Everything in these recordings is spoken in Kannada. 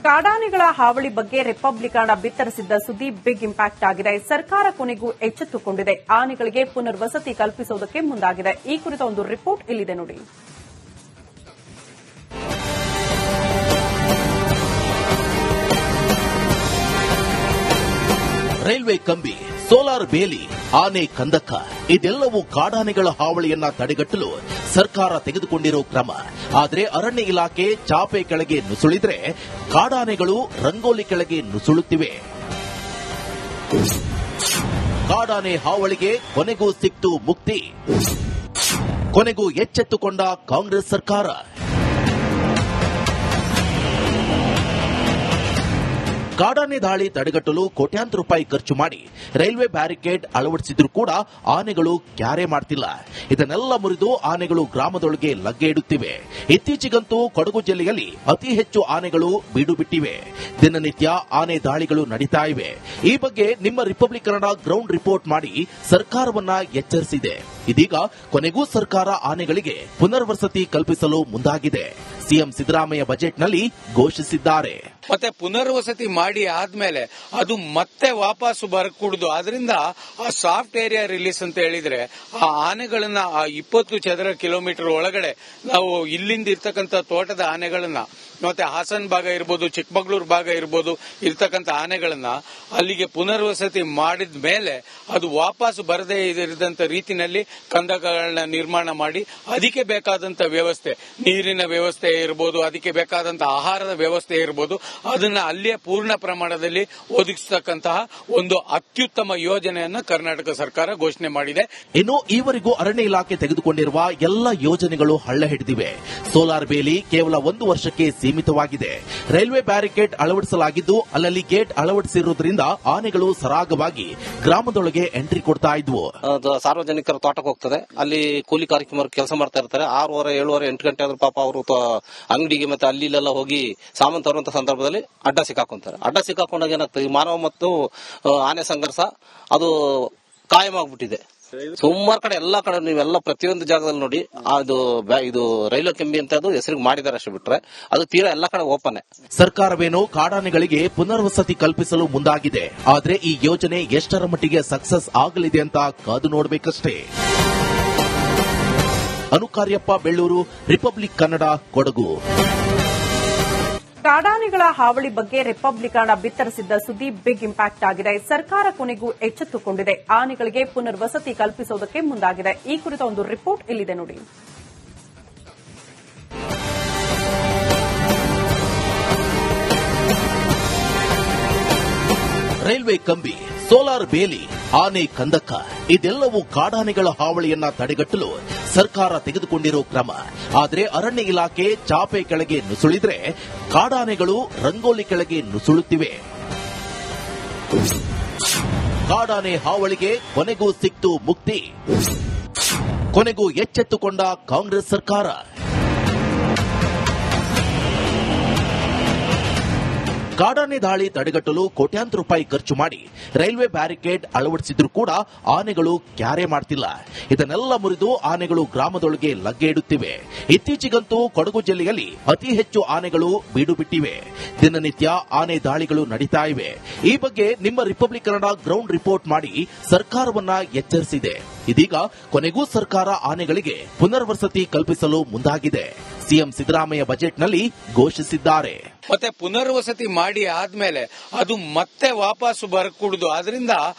ಕಾಡಾನೆಗಳ ಹಾವಳಿ ಬಗ್ಗೆ ರಿಪಬ್ಲಿಕನ್ ಬಿತ್ತರಿಸಿದ್ದ ಸುದ್ದಿ ಬಿಗ್ ಇಂಪ್ಯಾಕ್ಟ್ ಆಗಿದೆ. ಸರ್ಕಾರ ಕೊನೆಗೂ ಎಚ್ಚೆತ್ತುಕೊಂಡಿದೆ. ಆನೆಗಳಿಗೆ ಪುನರ್ವಸತಿ ಕಲ್ಪಿಸುವುದಕ್ಕೆ ಮುಂದಾಗಿದೆ. ಈ ಕುರಿತ ಒಂದು ರಿಪೋರ್ಟ್ ಇಲ್ಲಿದೆ ನೋಡಿ. ರೈಲ್ವೆ ಕಂಬಿ, ಸೋಲಾರ್ ಬೇಲಿ, ಆನೆ ಕಂದಕ ಇದೆಲ್ಲವೂ ಕಾಡಾನೆಗಳ ಹಾವಳಿಯನ್ನ ತಡೆಗಟ್ಟಲು ಸರ್ಕಾರ ತೆಗೆದುಕೊಂಡಿರೋ ಕ್ರಮ. ಆದರೆ ಅರಣ್ಯ ಇಲಾಖೆ ಚಾಪೆ ಕೆಳಗೆ ನುಸುಳಿದ್ರೆ ಕಾಡಾನೆಗಳು ರಂಗೋಲಿ ಕೆಳಗೆ ನುಸುಳುತ್ತಿವೆ. ಕಾಡಾನೆ ಹಾವಳಿಗೆ ಕೊನೆಗೂ ಸಿಕ್ತು ಮುಕ್ತಿ. ಕೊನೆಗೂ ಎಚ್ಚೆತ್ತುಕೊಂಡ ಕಾಂಗ್ರೆಸ್ ಸರ್ಕಾರ. ಕಾಡಾನೆ ದಾಳಿ ತಡೆಗಟ್ಟಲು ಕೋಟ್ಯಾಂತರ ರೂಪಾಯಿ ಖರ್ಚು ಮಾಡಿ ರೈಲ್ವೆ ಬ್ಯಾರಿಕೇಡ್ ಅಳವಡಿಸಿದ್ರೂ ಕೂಡ ಆನೆಗಳು ಕ್ಯಾರೆ ಮಾಡ್ತಿಲ್ಲ. ಇದನ್ನೆಲ್ಲ ಮುರಿದು ಆನೆಗಳು ಗ್ರಾಮದೊಳಗೆ ಲಗ್ಗೆ ಇಡುತ್ತಿವೆ. ಇತ್ತೀಚೆಗಂತೂ ಕೊಡಗು ಜಿಲ್ಲೆಯಲ್ಲಿ ಅತಿ ಹೆಚ್ಚು ಆನೆಗಳು ಬೀಡು ಬಿಟ್ಟಿವೆ. ದಿನನಿತ್ಯ ಆನೆ ದಾಳಿಗಳು ನಡೀತಾ ಇವೆ. ಈ ಬಗ್ಗೆ ನಿಮ್ಮ ರಿಪಬ್ಲಿಕ್ ಕನ್ನಡ ಗ್ರೌಂಡ್ ರಿಪೋರ್ಟ್ ಮಾಡಿ ಸರ್ಕಾರವನ್ನ ಎಚ್ಚರಿಸಿದೆ. ಇದೀಗ ಕೊನೆಗೂ ಸರ್ಕಾರ ಆನೆಗಳಿಗೆ ಪುನರ್ವಸತಿ ಕಲ್ಪಿಸಲು ಮುಂದಾಗಿದೆ. ಸಿಎಂ ಸಿದ್ದರಾಮಯ್ಯ ಬಜೆಟ್ನಲ್ಲಿ ಘೋಷಿಸಿದ್ದಾರೆ. ಮತ್ತೆ ಪುನರ್ವಸತಿ ಮಾಡಿ ಆದ್ಮೇಲೆ ಅದು ಮತ್ತೆ ವಾಪಸ್ಸು ಬರಕೂಡದು. ಅದರಿಂದ ಆ ಸಾಫ್ಟ್ ಏರಿಯಾ ರಿಲೀಸ್ ಅಂತ ಹೇಳಿದ್ರೆ ಆ ಆನೆಗಳನ್ನ ಆ 20 ಚದರ ಕಿಲೋಮೀಟರ್ ಒಳಗಡೆ ನಾವು ಇಲ್ಲಿಂದ ಇರ್ತಕ್ಕಂಥ ತೋಟದ ಆನೆಗಳನ್ನ ಮತ್ತೆ ಹಾಸನ್ ಭಾಗ ಇರ್ಬೋದು, ಚಿಕ್ಕಮಗಳೂರು ಭಾಗ ಇರ್ಬೋದು ಇರ್ತಕ್ಕಂಥ ಆನೆಗಳನ್ನ ಅಲ್ಲಿಗೆ ಪುನರ್ವಸತಿ ಮಾಡಿದ ಮೇಲೆ ಅದು ವಾಪಸ್ ಬರದೇ ಇರದಂತ ರೀತಿನಲ್ಲಿ ಕಂದಕಗಳನ್ನ ನಿರ್ಮಾಣ ಮಾಡಿ ಅದಕ್ಕೆ ಬೇಕಾದಂತ ವ್ಯವಸ್ಥೆ, ನೀರಿನ ವ್ಯವಸ್ಥೆ ಇರ್ಬೋದು, ಅದಕ್ಕೆ ಬೇಕಾದಂತ ಆಹಾರದ ವ್ಯವಸ್ಥೆ ಇರ್ಬೋದು, ಅದನ್ನ ಅಲ್ಲಿಯೇ ಪೂರ್ಣ ಪ್ರಮಾಣದಲ್ಲಿ ಒದಗಿಸತಕ್ಕಂತಹ ಒಂದು ಅತ್ಯುತ್ತಮ ಯೋಜನೆಯನ್ನ ಕರ್ನಾಟಕ ಸರ್ಕಾರ ಘೋಷಣೆ ಮಾಡಿದೆ. ಇನ್ನು ಈವರೆಗೂ ಅರಣ್ಯ ಇಲಾಖೆ ತೆಗೆದುಕೊಂಡಿರುವ ಎಲ್ಲ ಯೋಜನೆಗಳು ಹಳ್ಳ ಹಿಡಿದಿವೆ. ಸೋಲಾರ್ ಬೇಲಿ ಕೇವಲ 1 ವರ್ಷಕ್ಕೆ ಸೀಮಿತವಾಗಿದೆ. ರೈಲ್ವೆ ಬ್ಯಾರಿಕೇಡ್ ಅಳವಡಿಸಲಾಗಿದ್ದು ಅಲ್ಲಲ್ಲಿ ಗೇಟ್ ಅಳವಡಿಸಿರುವುದರಿಂದ ಆನೆಗಳು ಸರಾಗವಾಗಿ ಗ್ರಾಮದೊಳಗೆ ಎಂಟ್ರಿ ಕೊಡ್ತಾ ಇದ್ವು. ಸಾರ್ವಜನಿಕರ ತೋಟಕ್ಕೆ ಹೋಗ್ತದೆ, ಅಲ್ಲಿ ಕೂಲಿ ಕಾರ್ಯಕ್ರಮ ಕೆಲಸ ಮಾಡ್ತಾ ಇರ್ತಾರೆ. 6:30, 7:30, 8 ಗಂಟೆ ಆದ್ರೂ ಪಾಪ ಅವರು ಅಂಗಡಿಗೆ ಮತ್ತೆ ಅಲ್ಲಿ ಇಲ್ಲೆಲ್ಲ ಹೋಗಿ ಸಾಮಾನು ತರುವಂತ ಸಂದರ್ಭದಲ್ಲಿ ಅಡ್ಡ ಸಿಕ್ಕಾಕೊಂತಾರೆ. ಅಡ್ಡ ಸಿಕ್ಕಾಕೊಂಡಾಗ ಏನಾಗ್ತದೆ, ಮಾನವ ಮತ್ತು ಆನೆ ಸಂಘರ್ಷ ಅದು ಕಾಯಮಾಗ್ಬಿಟ್ಟಿದೆ. ಸುಮಾರು ಕಡೆ ಎಲ್ಲಾ ಕಡೆ ನೀವೆಲ್ಲ ಪ್ರತಿಯೊಂದು ಜಾಗದಲ್ಲಿ ನೋಡಿ ಇದು ರೈಲ್ವೆ ಕಂಬಿ ಅಂತ ಅದು ಹೆಸರಿಗೆ ಮಾಡಿದ್ದಾರೆ ಅಷ್ಟೇ, ಬಿಟ್ರೆ ಅದು ತೀರಾ ಎಲ್ಲಾ ಕಡೆ ಓಪನ್. ಸರ್ಕಾರವೇನೋ ಕಾಡಾನೆಗಳಿಗೆ ಪುನರ್ವಸತಿ ಕಲ್ಪಿಸಲು ಮುಂದಾಗಿದೆ. ಆದ್ರೆ ಈ ಯೋಜನೆ ಎಷ್ಟರ ಮಟ್ಟಿಗೆ ಸಕ್ಸಸ್ ಆಗಲಿದೆ ಅಂತ ಕಾದು ನೋಡಬೇಕಷ್ಟೇ. ಅನುಕಾರ್ಯಪ್ಪ, ಬೆಳ್ಳೂರು, ರಿಪಬ್ಲಿಕ್ ಕನ್ನಡ, ಕೊಡಗು. ಕಾಡಾನೆಗಳ ಹಾವಳಿ ಬಗ್ಗೆ ರಿಪಬ್ಲಿಕನ್ ಬಿತ್ತರಿಸಿದ್ದ ಸುದ್ದಿ ಬಿಗ್ ಇಂಪ್ಯಾಕ್ಟ್ ಆಗಿದೆ. ಸರ್ಕಾರ ಕೊನೆಗೂ ಎಚ್ಚೆತ್ತುಕೊಂಡಿದೆ. ಆನೆಗಳಿಗೆ ಪುನರ್ವಸತಿ ಕಲ್ಪಿಸುವುದಕ್ಕೆ ಮುಂದಾಗಿದೆ. ಈ ಕುರಿತ ಒಂದು ರಿಪೋರ್ಟ್ ಇಲ್ಲಿದೆ ನೋಡಿ. ರೈಲ್ವೆ ಕಂಬಿ, ಸೋಲಾರ್ ಬೇಲಿ, ಆನೆ ಕಂದಕ ಇದೆಲ್ಲವೂ ಕಾಡಾನೆಗಳ ಹಾವಳಿಯನ್ನ ತಡೆಗಟ್ಟಲು ಸರ್ಕಾರ ತೆಗೆದುಕೊಂಡಿರೋ ಕ್ರಮ. ಆದರೆ ಅರಣ್ಯ ಇಲಾಖೆ ಚಾಪೆ ಕೆಳಗೆ ನುಸುಳಿದ್ರೆ ಕಾಡಾನೆಗಳು ರಂಗೋಲಿ ಕೆಳಗೆ ನುಸುಳುತ್ತಿವೆ. ಕಾಡಾನೆ ಹಾವಳಿಗೆ ಕೊನೆಗೂ ಸಿಕ್ತು ಮುಕ್ತಿ. ಕೊನೆಗೂ ಎಚ್ಚೆತ್ತುಕೊಂಡ ಕಾಂಗ್ರೆಸ್ ಸರ್ಕಾರ. ಕಾಡಾನೆ ದಾಳಿ ತಡೆಗಟ್ಟಲು ಕೋಟ್ಯಾಂತರ ರೂಪಾಯಿ ಖರ್ಚು ಮಾಡಿ ರೈಲ್ವೆ ಬ್ಯಾರಿಕೇಡ್ ಅಳವಡಿಸಿದ್ರೂ ಕೂಡ ಆನೆಗಳು ಕ್ಯಾರೆ ಮಾಡ್ತಿಲ್ಲ. ಇದನ್ನೆಲ್ಲ ಮುರಿದು ಆನೆಗಳು ಗ್ರಾಮದೊಳಗೆ ಲಗ್ಗೆ ಇಡುತ್ತಿವೆ. ಇತ್ತೀಚೆಗಂತೂ ಕೊಡಗು ಜಿಲ್ಲೆಯಲ್ಲಿ ಅತಿ ಹೆಚ್ಚು ಆನೆಗಳು ಬೀಡು ಬಿಟ್ಟಿವೆ. ದಿನನಿತ್ಯ ಆನೆ ದಾಳಿಗಳು ನಡೀತಾ ಇವೆ. ಈ ಬಗ್ಗೆ ನಿಮ್ಮ ರಿಪಬ್ಲಿಕ್ ಕನ್ನಡ ಗ್ರೌಂಡ್ ರಿಪೋರ್ಟ್ ಮಾಡಿ ಸರ್ಕಾರವನ್ನ ಎಚ್ಚರಿಸಿದೆ. ಇದೀಗ ಕೊನೆಗೂ ಸರ್ಕಾರ ಆನೆಗಳಿಗೆ ಪುನರ್ವಸತಿ ಕಲ್ಪಿಸಲು ಮುಂದಾಗಿದೆ. ಸಿಎಂ ಸಿದ್ದರಾಮಯ್ಯ ಬಜೆಟ್ನಲ್ಲಿ ಘೋಷಿಸಿದ್ದಾರೆ. ಮತ್ತೆ ಪುನರ್ವಸತಿ ಮಾಡಿ ಆದ್ಮೇಲೆ ಅದು ಮತ್ತೆ ವಾಪಸ್ಸು ಬರಕೂಡದು. ಅದರಿಂದ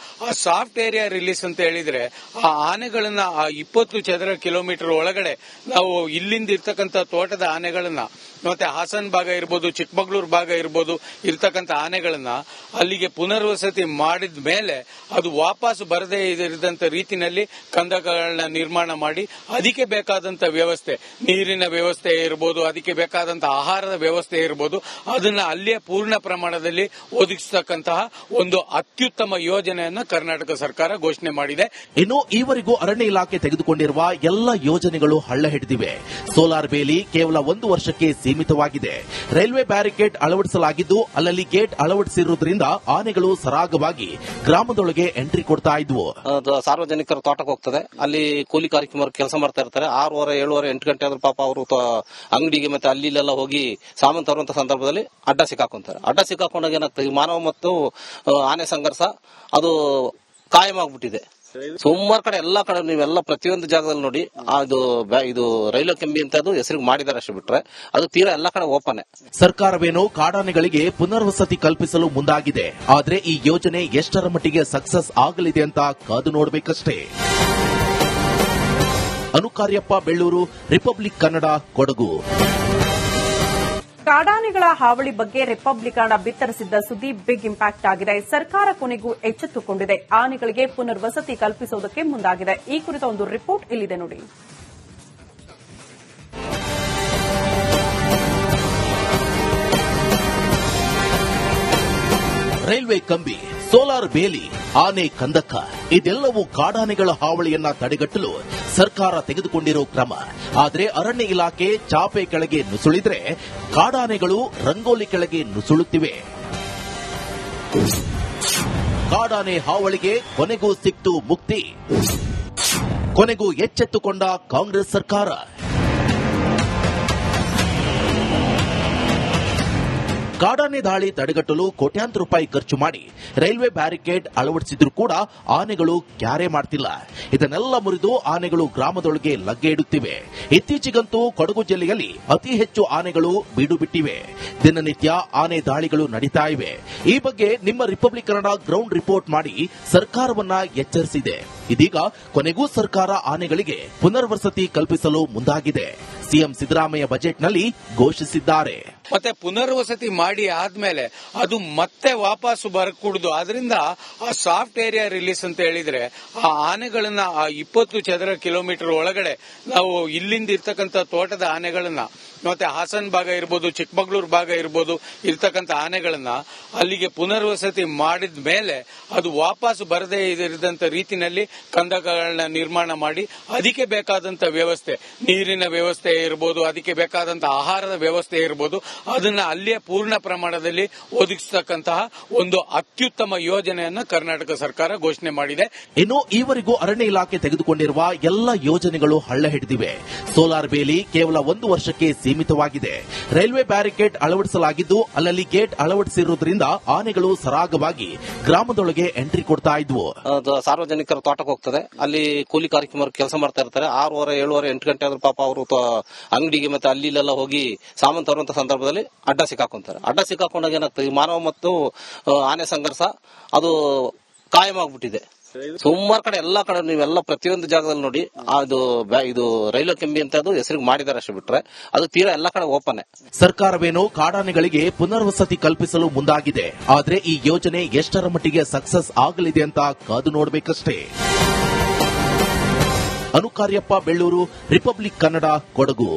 ಆ ಸಾಫ್ಟ್ ಏರಿಯಾ ರಿಲೀಸ್ ಅಂತ ಹೇಳಿದ್ರೆ ಆ ಆನೆಗಳನ್ನ ಆ 20 ಚದರ ಕಿಲೋಮೀಟರ್ ಒಳಗಡೆ ನಾವು ಇಲ್ಲಿಂದ ಇರ್ತಕ್ಕಂಥ ತೋಟದ ಆನೆಗಳನ್ನ ಮತ್ತೆ ಹಾಸನ್ ಭಾಗ ಇರ್ಬೋದು, ಚಿಕ್ಕಮಗಳೂರು ಭಾಗ ಇರ್ಬೋದು ಇರ್ತಕ್ಕಂಥ ಆನೆಗಳನ್ನ ಅಲ್ಲಿಗೆ ಪುನರ್ವಸತಿ ಮಾಡಿದ ಮೇಲೆ ಅದು ವಾಪಸ್ ಬರದೇ ಇರದಂತ ರೀತಿನಲ್ಲಿ ಕಂದಕಗಳನ್ನ ನಿರ್ಮಾಣ ಮಾಡಿ ಅದಕ್ಕೆ ಬೇಕಾದಂತ ವ್ಯವಸ್ಥೆ, ನೀರಿನ ವ್ಯವಸ್ಥೆ ಇರ್ಬೋದು, ಅದಕ್ಕೆ ಬೇಕಾದಂತ ಆಹಾರದ ವ್ಯವಸ್ಥೆ ಇರ್ಬೋದು, ಅದನ್ನ ಅಲ್ಲಿಯೇ ಪೂರ್ಣ ಪ್ರಮಾಣದಲ್ಲಿ ಒದಗಿಸತಕ್ಕಂತಹ ಒಂದು ಅತ್ಯುತ್ತಮ ಯೋಜನೆಯನ್ನ ಕರ್ನಾಟಕ ಸರ್ಕಾರ ಘೋಷಣೆ ಮಾಡಿದೆ. ಇನ್ನು ಈವರೆಗೂ ಅರಣ್ಯ ಇಲಾಖೆ ತೆಗೆದುಕೊಂಡಿರುವ ಎಲ್ಲ ಯೋಜನೆಗಳು ಹಳ್ಳ ಹಿಡಿದಿವೆ. ಸೋಲಾರ್ ಬೇಲಿ ಕೇವಲ 1 ವರ್ಷಕ್ಕೆ ಸೀಮಿತವಾಗಿದೆ. ರೈಲ್ವೆ ಬ್ಯಾರಿಕೇಡ್ ಅಳವಡಿಸಲಾಗಿದ್ದು ಅಲ್ಲಲ್ಲಿ ಗೇಟ್ ಅಳವಡಿಸಿರುವುದರಿಂದ ಆನೆಗಳು ಸರಾಗವಾಗಿ ಗ್ರಾಮದೊಳಗೆ ಎಂಟ್ರಿ ಕೊಡ್ತಾ ಇದ್ವು. ಸಾರ್ವಜನಿಕರ ತೋಟಕ್ಕೆ ಹೋಗ್ತದೆ, ಅಲ್ಲಿ ಕೂಲಿ ಕಾರ್ಯಕ್ರಮ ಕೆಲಸ ಮಾಡ್ತಾ ಇರ್ತಾರೆ. 6:30, 7:30, 8 ಗಂಟೆ ಆದ್ರೂ ಪಾಪ ಅವರು ಅಂಗಡಿಗೆ ಮತ್ತೆ ಅಲ್ಲಿ ಹೋಗಿ ಸಾಮಾನು ತರುವಂತ ಸಂದರ್ಭದಲ್ಲಿ ಅಡ್ಡ ಸಿಕ್ಕಾಕೊಂತಾರೆ. ಅಡ್ಡ ಸಿಕ್ಕಾಕೊಂಡಾಗ ಏನಾಗ್ತದೆ, ಮಾನವ ಮತ್ತು ಆನೆ ಸಂಘರ್ಷ ಅದು ಕಾಯಮಾಗ್ಬಿಟ್ಟಿದೆ. ಸುಮಾರು ಕಡೆ ಎಲ್ಲಾ ಕಡೆ ನೀವೆಲ್ಲ ಪ್ರತಿಯೊಂದು ಜಾಗದಲ್ಲಿ ನೋಡಿ, ಇದು ರೈಲ್ವೆ ಕಂಬಿ ಅಂತ ಅದು ಹೆಸರಿಗೆ ಮಾಡಿದಾರೆ ಅಷ್ಟೇ, ಬಿಟ್ರೆ ಅದು ತೀರಾ ಎಲ್ಲಾ ಕಡೆ ಓಪನ್. ಸರ್ಕಾರವೇನೋ ಕಾಡಾನೆಗಳಿಗೆ ಪುನರ್ವಸತಿ ಕಲ್ಪಿಸಲು ಮುಂದಾಗಿದೆ. ಆದ್ರೆ ಈ ಯೋಜನೆ ಎಷ್ಟರ ಮಟ್ಟಿಗೆ ಸಕ್ಸಸ್ ಆಗಲಿದೆ ಅಂತ ಕಾದು ನೋಡಬೇಕಷ್ಟೇ. ಅನುಕಾರ್ಯಪ್ಪ, ಬೆಳ್ಳೂರು, ರಿಪಬ್ಲಿಕ್ ಕನ್ನಡ, ಕೊಡಗು. ಕಾಡಾನೆಗಳ ಹಾವಳಿ ಬಗ್ಗೆ ರಿಪಬ್ಲಿಕನ್ ಬಿತ್ತರಿಸಿದ್ದ ಸುದ್ದಿ ಬಿಗ್ ಇಂಪ್ಯಾಕ್ಟ್ ಆಗಿದೆ. ಸರ್ಕಾರ ಕೊನೆಗೂ ಎಚ್ಚೆತ್ತುಕೊಂಡಿದೆ. ಆನೆಗಳಿಗೆ ಪುನರ್ವಸತಿ ಕಲ್ಪಿಸುವುದಕ್ಕೆ ಮುಂದಾಗಿದೆ. ಈ ಕುರಿತ ಒಂದು ರಿಪೋರ್ಟ್ ಇಲ್ಲಿದೆ ನೋಡಿ. ರೈಲ್ವೆ ಕಂಬಿ, ಸೋಲಾರ್ ಬೇಲಿ, ಆನೆ ಕಂದಕ ಇದೆಲ್ಲವೂ ಕಾಡಾನೆಗಳ ಹಾವಳಿಯನ್ನ ತಡೆಗಟ್ಟಲು ಸರ್ಕಾರ ತೆಗೆದುಕೊಂಡಿರೋ ಕ್ರಮ. ಆದರೆ ಅರಣ್ಯ ಇಲಾಖೆ ಚಾಪೆ ಕೆಳಗೆ ನುಸುಳಿದ್ರೆ ಕಾಡಾನೆಗಳು ರಂಗೋಲಿ ಕೆಳಗೆ ನುಸುಳುತ್ತಿವೆ. ಕಾಡಾನೆ ಹಾವಳಿಗೆ ಕೊನೆಗೂ ಸಿಕ್ತು ಮುಕ್ತಿ. ಕೊನೆಗೂ ಎಚ್ಚೆತ್ತುಕೊಂಡ ಕಾಂಗ್ರೆಸ್ ಸರ್ಕಾರ. ಕಾಡಾನೆ ದಾಳಿ ತಡೆಗಟ್ಟಲು ಕೋಟ್ಯಾಂತರ ರೂಪಾಯಿ ಖರ್ಚು ಮಾಡಿ ರೈಲ್ವೆ ಬ್ಯಾರಿಕೇಡ್ ಅಳವಡಿಸಿದ್ರೂ ಕೂಡ ಆನೆಗಳು ಕ್ಯಾರೆ ಮಾಡ್ತಿಲ್ಲ. ಇದನ್ನೆಲ್ಲ ಮುರಿದು ಆನೆಗಳು ಗ್ರಾಮದೊಳಗೆ ಲಗ್ಗೆ ಇಡುತ್ತಿವೆ. ಇತ್ತೀಚೆಗಂತೂ ಕೊಡಗು ಜಿಲ್ಲೆಯಲ್ಲಿ ಅತಿ ಹೆಚ್ಚು ಆನೆಗಳು ಬೀಡು ಬಿಟ್ಟಿವೆ. ದಿನನಿತ್ಯ ಆನೆ ದಾಳಿಗಳು ನಡೀತಾ ಇವೆ. ಈ ಬಗ್ಗೆ ನಿಮ್ಮ ರಿಪಬ್ಲಿಕ್ ಕನ್ನಡ ಗ್ರೌಂಡ್ ರಿಪೋರ್ಟ್ ಮಾಡಿ ಸರ್ಕಾರವನ್ನ ಎಚ್ಚರಿಸಿದೆ. ಇದೀಗ ಕೊನೆಗೂ ಸರ್ಕಾರ ಆನೆಗಳಿಗೆ ಪುನರ್ವಸತಿ ಕಲ್ಪಿಸಲು ಮುಂದಾಗಿದೆ. ಸಿಎಂ ಸಿದ್ದರಾಮಯ್ಯ ಬಜೆಟ್ನಲ್ಲಿ ಘೋಷಿಸಿದ್ದಾರೆ. ಮತ್ತೆ ಪುನರ್ವಸತಿ ಮಾಡಿ ಆದ್ಮೇಲೆ ಅದು ಮತ್ತೆ ವಾಪಸ್ಸು ಬರಕೂಡದು. ಅದರಿಂದ ಆ ಸಾಫ್ಟ್ ಏರಿಯಾ ರಿಲೀಸ್ ಅಂತ ಹೇಳಿದ್ರೆ ಆ ಆನೆಗಳನ್ನ ಆ 20 ಚದರ ಕಿಲೋಮೀಟರ್ ಒಳಗಡೆ ನಾವು ಇಲ್ಲಿಂದ ಇರ್ತಕ್ಕಂಥ ತೋಟದ ಆನೆಗಳನ್ನ ಮತ್ತೆ ಹಾಸನ್ ಭಾಗ ಇರ್ಬೋದು, ಚಿಕ್ಕಮಗಳೂರು ಭಾಗ ಇರ್ಬೋದು ಇರ್ತಕ್ಕಂಥ ಆನೆಗಳನ್ನ ಅಲ್ಲಿಗೆ ಪುನರ್ವಸತಿ ಮಾಡಿದ ಮೇಲೆ ಅದು ವಾಪಸ್ ಬರದೇ ಇರದಂತ ರೀತಿನಲ್ಲಿ ಕಂದಕಗಳನ್ನ ನಿರ್ಮಾಣ ಮಾಡಿ ಅದಕ್ಕೆ ಬೇಕಾದಂತ ವ್ಯವಸ್ಥೆ, ನೀರಿನ ವ್ಯವಸ್ಥೆ ಇರ್ಬೋದು, ಅದಕ್ಕೆ ಬೇಕಾದಂತ ಆಹಾರದ ವ್ಯವಸ್ಥೆ ಇರ್ಬೋದು, ಅದನ್ನ ಅಲ್ಲಿಯೇ ಪೂರ್ಣ ಪ್ರಮಾಣದಲ್ಲಿ ಒದಗಿಸತಕ್ಕಂತಹ ಒಂದು ಅತ್ಯುತ್ತಮ ಯೋಜನೆಯನ್ನ ಕರ್ನಾಟಕ ಸರ್ಕಾರ ಘೋಷಣೆ ಮಾಡಿದೆ. ಇನ್ನು ಈವರೆಗೂ ಅರಣ್ಯ ಇಲಾಖೆ ತೆಗೆದುಕೊಂಡಿರುವ ಎಲ್ಲ ಯೋಜನೆಗಳು ಹಳ್ಳ ಹಿಡಿದಿವೆ. ಸೋಲಾರ್ ಬೇಲಿ ಕೇವಲ 1 ವರ್ಷಕ್ಕೆ ಸೀಮಿತವಾಗಿದೆ. ರೈಲ್ವೆ ಬ್ಯಾರಿಕೇಡ್ ಅಳವಡಿಸಲಾಗಿದ್ದು ಅಲ್ಲಲ್ಲಿ ಗೇಟ್ ಅಳವಡಿಸಿರುವುದರಿಂದ ಆನೆಗಳು ಸರಾಗವಾಗಿ ಗ್ರಾಮದೊಳಗೆ ಎಂಟ್ರಿ ಕೊಡ್ತಾ ಇದ್ವು. ಸಾರ್ವಜನಿಕರ ತೋಟಕ್ಕೆ ಹೋಗ್ತದೆ, ಅಲ್ಲಿ ಕೂಲಿ ಕಾರ್ಯಕ್ರಮ ಕೆಲಸ ಮಾಡ್ತಾ ಇರ್ತಾರೆ. 6:30, 7:30, 8 ಗಂಟೆ ಆದ್ರೂ ಪಾಪ ಅವರು ಅಂಗಡಿಗೆ ಮತ್ತೆ ಅಲ್ಲಿ ಹೋಗಿ ಸಾಮಾನು ತರುವಂತ ಸಂದರ್ಭದಲ್ಲಿ ಅಡ್ಡ ಸಿಕ್ಕಾಕೊಂತಾರೆ. ಅಡ್ಡ ಸಿಕ್ಕಾಕೊಂಡಾಗ ಏನಾಗ್ತದೆ, ಮಾನವ ಮತ್ತು ಆನೆ ಸಂಘರ್ಷ ಅದು ಕಾಯಮಾಗ್ಬಿಟ್ಟಿದೆ. ಸುಮಾರು ಕಡೆ ಎಲ್ಲಾ ಕಡೆ ನೀವೆಲ್ಲ ಪ್ರತಿಯೊಂದು ಜಾಗದಲ್ಲಿ ನೋಡಿ, ಇದು ರೈಲ್ವೆ ಕಂಬಿ ಅಂತ ಅದು ಹೆಸರಿಗೆ ಮಾಡಿದಾರೆ ಅಷ್ಟೇ, ಬಿಟ್ರೆ ಅದು ತೀರಾ ಎಲ್ಲಾ ಕಡೆ ಓಪನ್. ಸರ್ಕಾರವೇನೋ ಕಾಡಾನೆಗಳಿಗೆ ಪುನರ್ವಸತಿ ಕಲ್ಪಿಸಲು ಮುಂದಾಗಿದೆ. ಆದ್ರೆ ಈ ಯೋಜನೆ ಎಷ್ಟರ ಮಟ್ಟಿಗೆ ಸಕ್ಸಸ್ ಆಗಲಿದೆ ಅಂತ ಕಾದು ನೋಡಬೇಕಷ್ಟೇ. ಅನುಕಾರ್ಯಪ್ಪ, ಬೆಳ್ಳೂರು, ರಿಪಬ್ಲಿಕ್ ಕನ್ನಡ, ಕೊಡಗು.